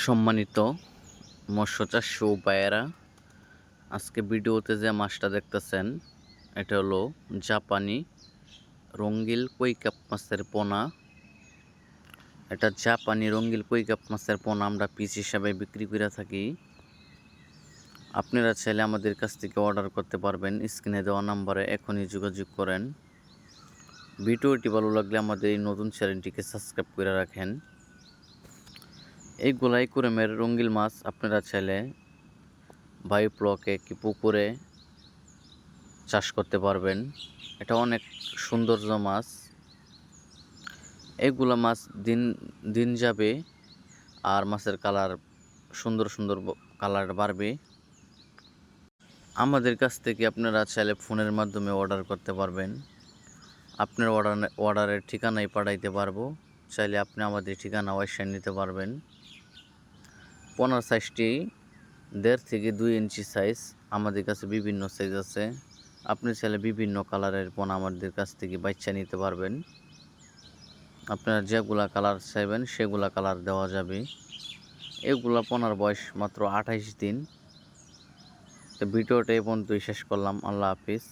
সম্মানিত মৎস্য চাষী ভাইয়েরা, আজকে ভিডিওতে যে মাছটা দেখতেছেন এটা হলো জাপানি রঙ্গিল কই কাপ মাছের পোনা। এটা জাপানি রঙ্গিল কই কাপ মাছের পোনা আমরা পিস হিসাবে বিক্রি করে থাকি। আপনারা চাইলে আমাদের কাছ থেকে অর্ডার করতে পারবেন। স্ক্রিনে দেওয়া নাম্বারে এখনই যোগাযোগ করেন। ভিডিওটি ভালো লাগলে আমাদের এই নতুন চ্যানেলটিকে সাবস্ক্রাইব করে রাখেন। এই গোলাই কুরেমের রঙ্গিল মাছ আপনারা চাইলে বায়োফ্লকে কি পুকুরে চাষ করতে পারবেন। এটা অনেক সৌন্দর্য মাছ। এইগুলা মাছ দিন দিন যাবে আর মাছের কালার সুন্দর সুন্দর কালার বাড়বে। আমাদের কাছ থেকে আপনারা চাইলে ফোনের মাধ্যমে অর্ডার করতে পারবেন। আপনার অর্ডারের ঠিকানায় পাঠাইতে পারবো। চাইলে আপনি আমাদের ঠিকানা ওয়াইশান নিতে পারবেন। পোনার সাইজটি 1.5 থেকে 2 ইঞ্চি সাইজ। আমাদের কাছে বিভিন্ন সাইজ আছে। আপনি চাইলে বিভিন্ন কালারের পোনা আমাদের কাছ থেকে বাচ্চা নিতে পারবেন। আপনারা যেগুলা কালার চাইবেন সেগুলা কালার দেওয়া যাবে। এগুলা পোনার বয়স মাত্র 28 দিন। তো ভিডিওটা এই পর্যন্তই শেষ করলাম। আল্লাহ হাফিজ।